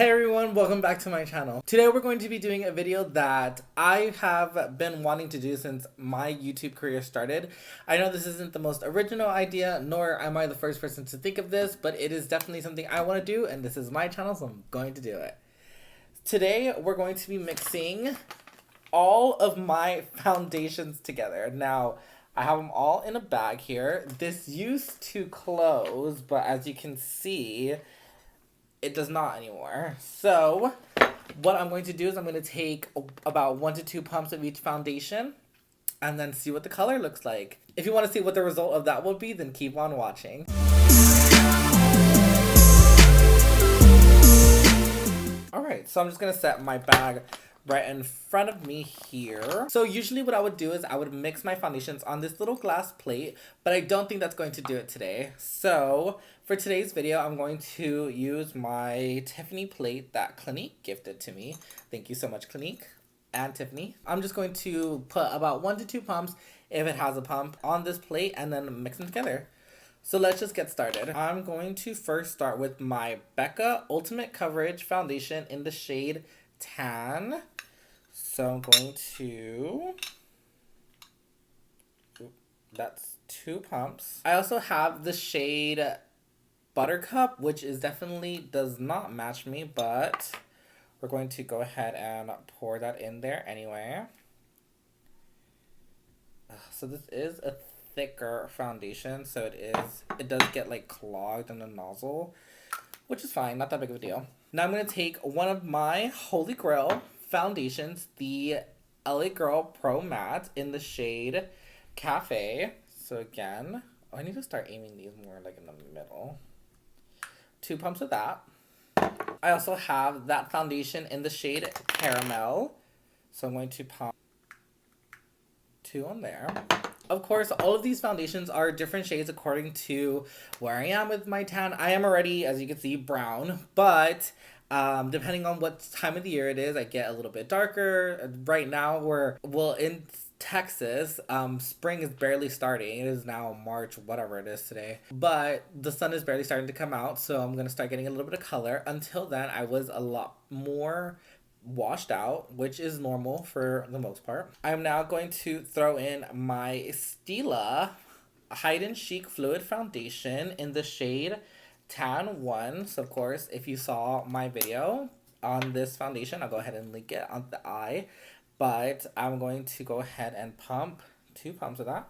Hey everyone, welcome back to my channel. Today we're going to be doing a video that I have been wanting to do since my YouTube career started. I know this isn't the most original idea, nor am I the first person to think of this, but it is definitely something I want to do, and this is my channel, so I'm going to do it. Today we're going to be mixing all of my foundations together. Now, I have them all in a bag here. This used to close, but as you can see, it does not anymore. So what I'm going to do is I'm going to take about 1 to 2 pumps of each foundation and then see what the color looks like. If you want to see what the result of that will be, then keep on watching. Alright, so I'm just going to set my bag right in front of me here. So usually what I would do is I would mix my foundations on this little glass plate, but I don't think that's going to do it today. So for today's video, I'm going to use my Tiffany plate that Clinique gifted to me. Thank you so much, Clinique and Tiffany. I'm just going to put about 1 to 2 pumps, if it has a pump, on this plate and then mix them together. So let's just get started. I'm going to first start with my Becca Ultimate Coverage Foundation in the shade Tan. So I'm going to, that's 2 pumps. I also have the shade Buttercup, which is definitely does not match me, but we're going to go ahead and pour that in there anyway. So this is a thicker foundation, so it does get like clogged in the nozzle, which is fine, not that big of a deal. Now I'm going to take one of my Holy Grail foundations, the LA Girl Pro Matte in the shade Cafe. So again, I need to start aiming these more like in the middle. 2 pumps of that. I also have that foundation in the shade Caramel. So I'm going to pump 2 on there. Of course, all of these foundations are different shades according to where I am with my tan. I am already, as you can see, brown, but depending on what time of the year it is, I get a little bit darker. Right now, in Texas, spring is barely starting. It is now March, whatever it is today. But the sun is barely starting to come out, so I'm going to start getting a little bit of color. Until then, I was a lot more washed out, which is normal for the most part. I'm now going to throw in my Stila Hide and Chic Fluid Foundation in the shade Tan 1. So of course, if you saw my video on this foundation, I'll go ahead and link it on the eye. But I'm going to go ahead and pump 2 pumps of that.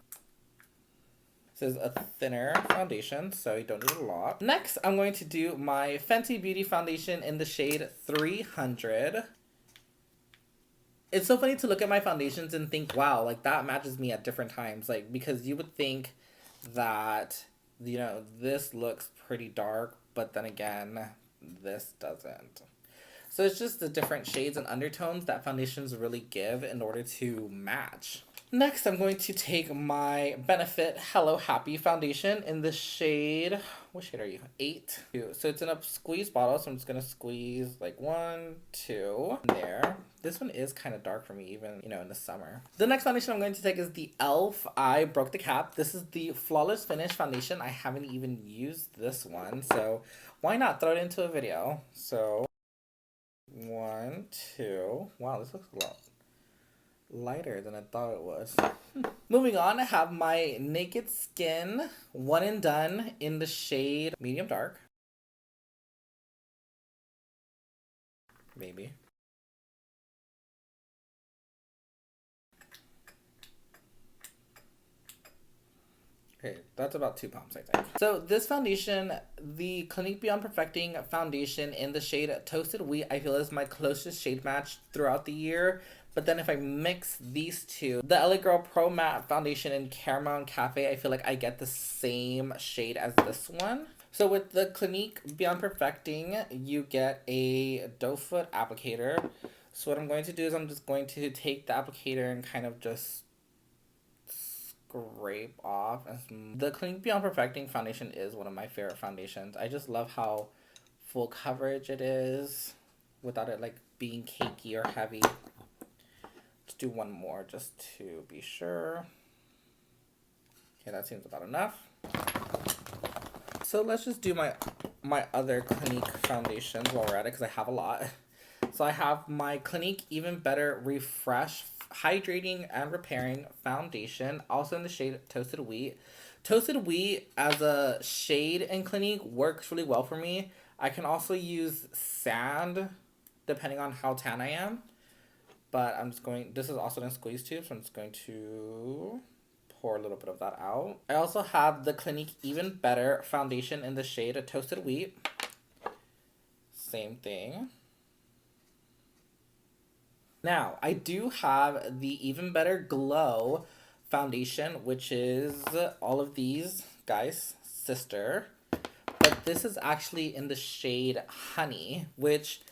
This is a thinner foundation, so you don't need a lot. Next, I'm going to do my Fenty Beauty Foundation in the shade 300. It's so funny to look at my foundations and think, wow, like that matches me at different times. Like, because you would think that, you know, this looks pretty dark, but then again, this doesn't. So it's just the different shades and undertones that foundations really give in order to match. Next, I'm going to take my Benefit Hello Happy foundation in the shade, what shade are you? 8. So it's in a squeeze bottle, so I'm just going to squeeze like 1, 2, there. This one is kind of dark for me, even, you know, in the summer. The next foundation I'm going to take is the E.L.F. I Broke the Cap. This is the Flawless Finish foundation. I haven't even used this one, so why not throw it into a video? So 1, 2. Wow, this looks a lot lighter than I thought it was. Moving on, I have my Naked Skin One and Done in the shade Medium Dark. Maybe. Okay, that's about 2 pumps, I think. So this foundation, the Clinique Beyond Perfecting foundation in the shade Toasted Wheat, I feel is my closest shade match throughout the year. But then if I mix these two, the LA Girl Pro Matte foundation in Caramel and Cafe, I feel like I get the same shade as this one. So with the Clinique Beyond Perfecting, you get a doe foot applicator. So what I'm going to do is I'm just going to take the applicator and kind of just scrape off. The Clinique Beyond Perfecting foundation is one of my favorite foundations. I just love how full coverage it is without it like being cakey or heavy. Let's do one more just to be sure. Okay, that seems about enough. So let's just do my my other Clinique foundations while we're at it because I have a lot. So I have my Clinique Even Better Refresh Hydrating and Repairing Foundation, also in the shade Toasted Wheat. Toasted Wheat as a shade in Clinique works really well for me. I can also use sand depending on how tan I am. But I'm just going, this is also in a squeeze tube, so I'm just going to pour a little bit of that out. I also have the Clinique Even Better Foundation in the shade Toasted Wheat. Same thing. Now, I do have the Even Better Glow foundation, which is all of these guys, sister. But this is actually in the shade Honey, which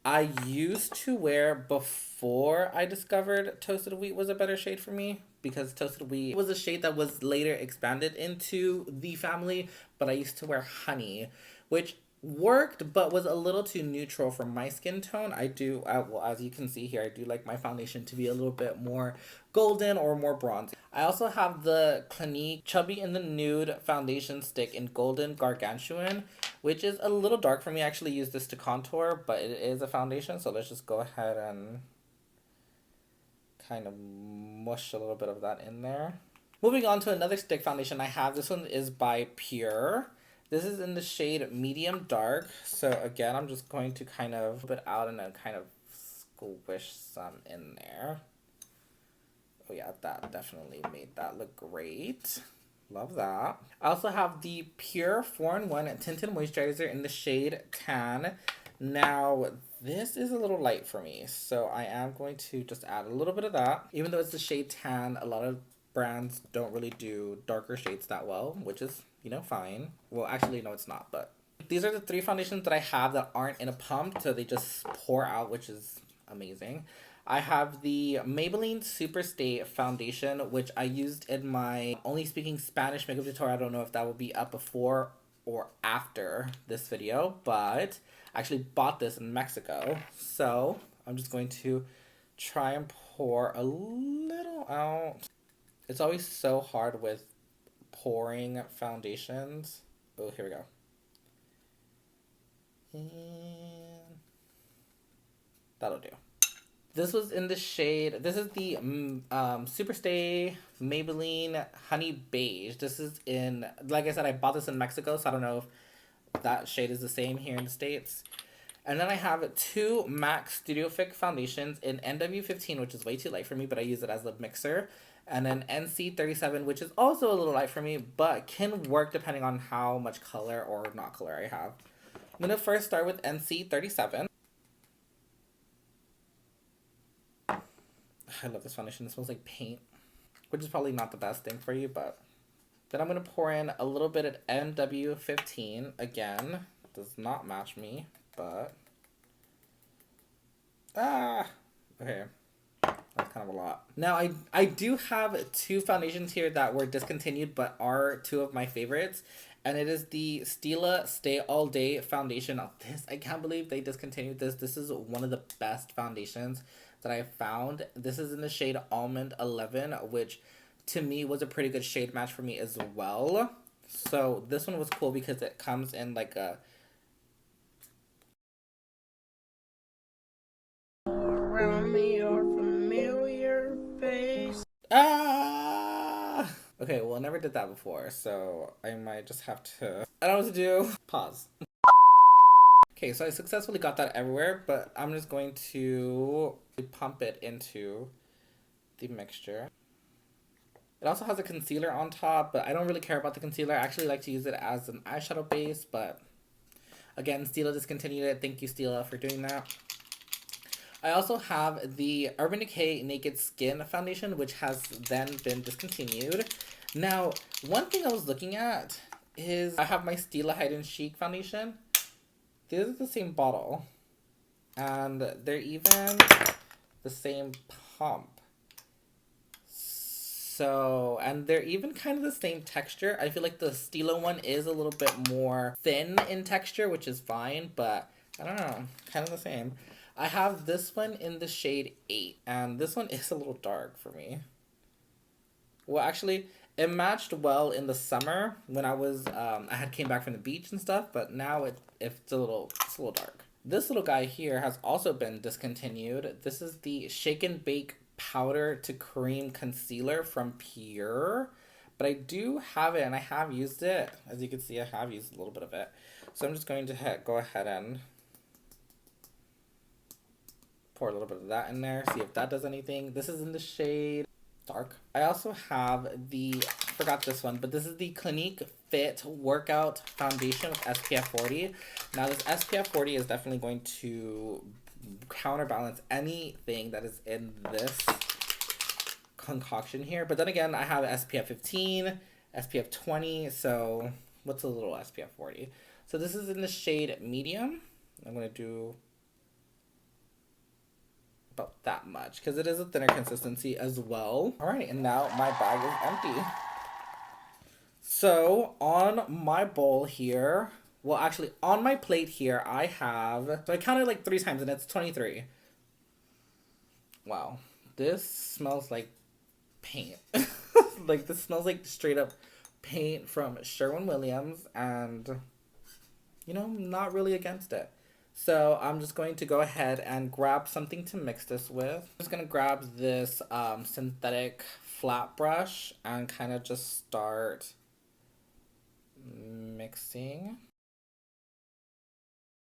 I used to wear before I discovered Toasted Wheat was a better shade for me, because Toasted Wheat was a shade that was later expanded into the family, but I used to wear Honey, which worked but was a little too neutral for my skin tone. Well, as you can see here, I do like my foundation to be a little bit more golden or more bronze. I also have the Clinique Chubby in the Nude foundation stick in Golden Gargantuan, which is a little dark for me. I actually use this to contour, but it is a foundation, so let's just go ahead and kind of mush a little bit of that in there. Moving on to another stick foundation I have. This one is by Pure. This is in the shade Medium Dark. So again, I'm just going to kind of put it out and then kind of squish some in there. Oh yeah, that definitely made that look great. Love that. I also have the Pure 4-in-1 Tinted Moistuizer in the shade Tan. Now, this is a little light for me, so I am going to just add a little bit of that. Even though it's the shade Tan, a lot of brands don't really do darker shades that well, which is, you know, fine. Well, actually, no, it's not, but these are the 3 foundations that I have that aren't in a pump, so they just pour out, which is amazing. I have the Maybelline Superstay foundation, which I used in my Only Speaking Spanish makeup tutorial. I don't know if that will be up before or after this video, but I actually bought this in Mexico. So I'm just going to try and pour a little out. It's always so hard with pouring foundations. Oh, here we go. And that'll do. This was in the shade, this is the Superstay Maybelline Honey Beige. This is in, like I said, I bought this in Mexico, so I don't know if that shade is the same here in the States. And then I have 2 MAC Studio Fix foundations in NW15, which is way too light for me, but I use it as a mixer. And then NC37, which is also a little light for me, but can work depending on how much color or not color I have. I'm going to first start with NC37. I love this foundation. It smells like paint, which is probably not the best thing for you, but then I'm going to pour in a little bit at NW15. Again, does not match me, but okay. That's kind of a lot. Now, I do have 2 foundations here that were discontinued, but are 2 of my favorites. And it is the Stila Stay All Day foundation. Oh, I can't believe they discontinued this. This is one of the best foundations that I found. This is in the shade Almond 11, which to me was a pretty good shade match for me as well. So this one was cool because it comes in like a... Around me or familiar face. Ah! Okay, well, I never did that before, so I might just have to... I don't know what to do. Pause. Okay, so I successfully got that everywhere, but I'm just going to pump it into the mixture. It also has a concealer on top, but I don't really care about the concealer. I actually like to use it as an eyeshadow base, but again, Stila discontinued it. Thank you, Stila, for doing that. I also have the Urban Decay Naked Skin foundation, which has then been discontinued. Now, one thing I was looking at is I have my Stila Hide and Chic foundation. These are the same bottle, and they're even the same pump. So, and they're even kind of the same texture. I feel like the Stila one is a little bit more thin in texture, which is fine, but I don't know, kind of the same. I have this one in the shade 8, and this one is a little dark for me. Well, actually, It matched well in the summer when I had came back from the beach and stuff, but now it's a little dark. This little guy here has also been discontinued. This is the Shake and Bake Powder to Cream Concealer from Pure. But I do have it, and I have used it. As you can see, I have used a little bit of it. So I'm just going to go ahead and pour a little bit of that in there. See if that does anything. This is in the shade Dark. I also have forgot this one, but this is the Clinique Fit Workout Foundation with SPF 40. Now this SPF 40 is definitely going to counterbalance anything that is in this concoction here. But then again, I have SPF 15, SPF 20, so what's a little SPF 40? So this is in the shade Medium. I'm going to do about that much because it is a thinner consistency as well. All right, and now my bag is empty. So on my bowl here, well actually on my plate here, I have, so I counted like 3 times and it's 23. Wow, this smells like paint. Like this smells like straight up paint from Sherwin-Williams, and you know, I'm not really against it. So I'm just going to go ahead and grab something to mix this with. I'm just going to grab this synthetic flat brush and kind of just start mixing.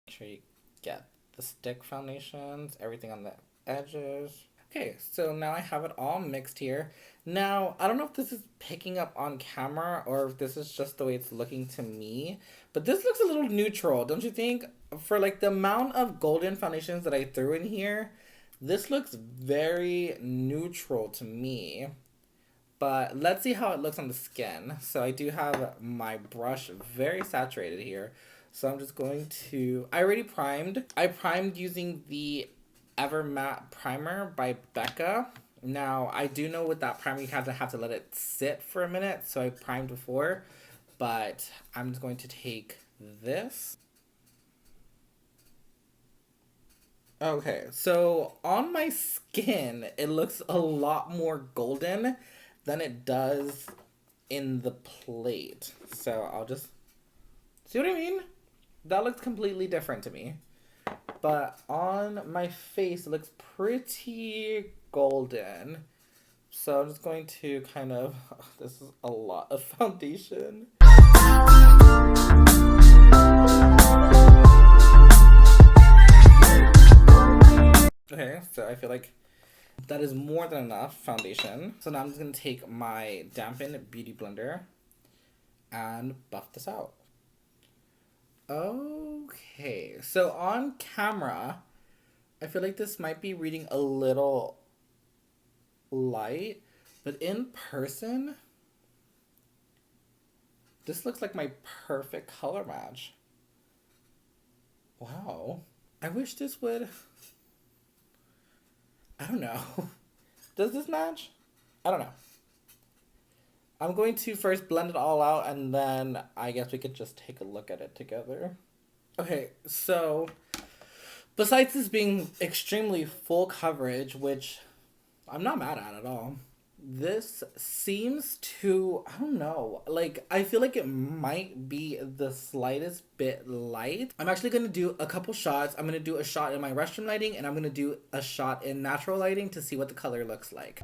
Make sure you get the stick foundations, everything on the edges. Okay, so now I have it all mixed here. Now, I don't know if this is picking up on camera or if this is just the way it's looking to me, but this looks a little neutral, don't you think? For like the amount of golden foundations that I threw in here, this looks very neutral to me. But let's see how it looks on the skin. So I do have my brush very saturated here. So I'm just going to, I already primed. I primed using the Ever Matte Primer by Becca. Now, I do know with that primer you have to let it sit for a minute, so I primed before, but I'm just going to take this. Okay, so on my skin, it looks a lot more golden than it does in the plate. So I'll just, see what I mean? That looks completely different to me. But on my face, it looks pretty golden. So I'm just going to kind of, this is a lot of foundation. Okay, so I feel like that is more than enough foundation. So now I'm just going to take my Dampen Beauty Blender and buff this out. Okay, so on camera, I feel like this might be reading a little light, but in person, this looks like my perfect color match. Wow. I wish this would, I don't know. Does this match? I don't know. I'm going to first blend it all out, and then I guess we could just take a look at it together. Okay, so besides this being extremely full coverage, which I'm not mad at all, this seems to, I don't know, like, I feel like it might be the slightest bit light. I'm actually going to do a couple shots. I'm going to do a shot in my restroom lighting, and I'm going to do a shot in natural lighting to see what the color looks like.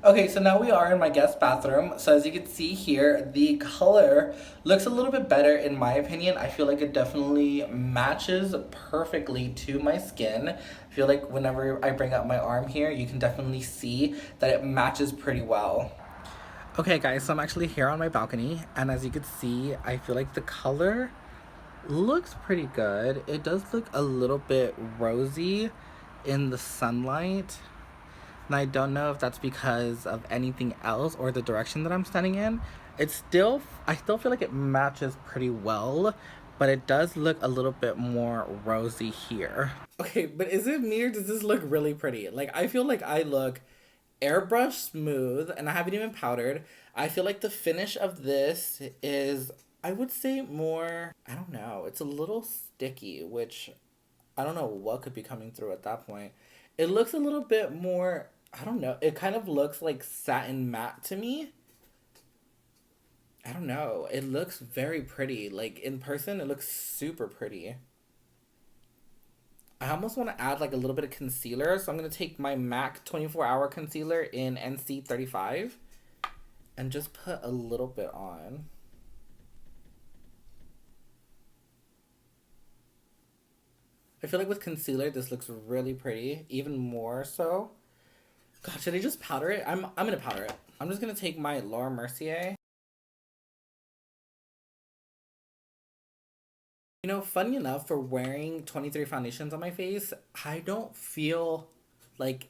Okay, so now we are in my guest bathroom. So as you can see here, the color looks a little bit better in my opinion. I feel like it definitely matches perfectly to my skin. I feel like whenever I bring up my arm here, you can definitely see that it matches pretty well. Okay guys, so I'm actually here on my balcony, and as you can see, I feel like the color looks pretty good. It does look a little bit rosy in the sunlight. And I don't know if that's because of anything else or the direction that I'm standing in. I still feel like it matches pretty well, but it does look a little bit more rosy here. Okay, but is it me or does this look really pretty? Like, I feel like I look airbrush smooth, and I haven't even powdered. I feel like the finish of this is, I would say more, I don't know, it's a little sticky, which I don't know what could be coming through at that point. It looks a little bit more, I don't know. It kind of looks like satin matte to me. I don't know. It looks very pretty. Like, in person, it looks super pretty. I almost want to add, like, a little bit of concealer. So I'm going to take my MAC 24-hour concealer in NC35 and just put a little bit on. I feel like with concealer, this looks really pretty. Even more so. God, should I just powder it? I'm going to powder it. I'm just going to take my Laura Mercier. You know, funny enough, for wearing 23 foundations on my face, I don't feel like,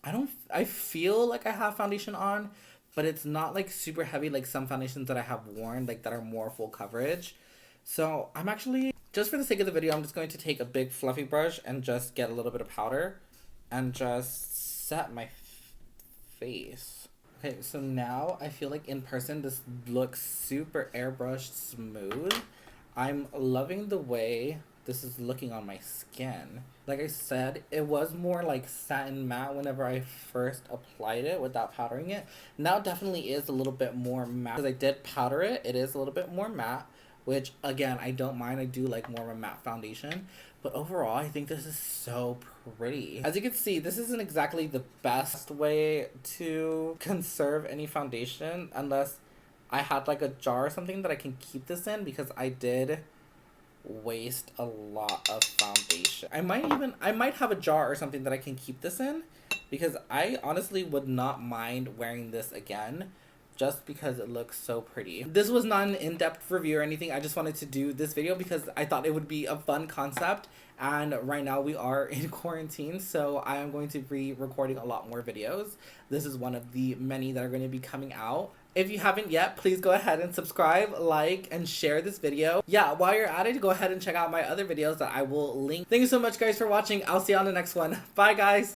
I feel like I have foundation on, but it's not like super heavy like some foundations that I have worn, like that are more full coverage. So I'm actually, just for the sake of the video, I'm just going to take a big fluffy brush and just get a little bit of powder and just set my face. Okay, so now I feel like in person this looks super airbrushed smooth. I'm loving the way this is looking on my skin. Like I said, it was more like satin matte whenever I first applied it without powdering it. Now it definitely is a little bit more matte. Because I did powder it, it is a little bit more matte. Which, again, I don't mind. I do like more of a matte foundation. But overall, I think this is so pretty. As you can see, this isn't exactly the best way to conserve any foundation. Unless I had like a jar or something that I can keep this in. Because I did waste a lot of foundation. I might have a jar or something that I can keep this in. Because I honestly would not mind wearing this again. Just because it looks so pretty. This was not an in-depth review or anything. I just wanted to do this video because I thought it would be a fun concept. And right now we are in quarantine, so I am going to be recording a lot more videos. This is one of the many that are going to be coming out. If you haven't yet, please go ahead and subscribe, like, and share this video. Yeah, while you're at it, go ahead and check out my other videos that I will link. Thank you so much, guys, for watching. I'll see you on the next one. Bye, guys.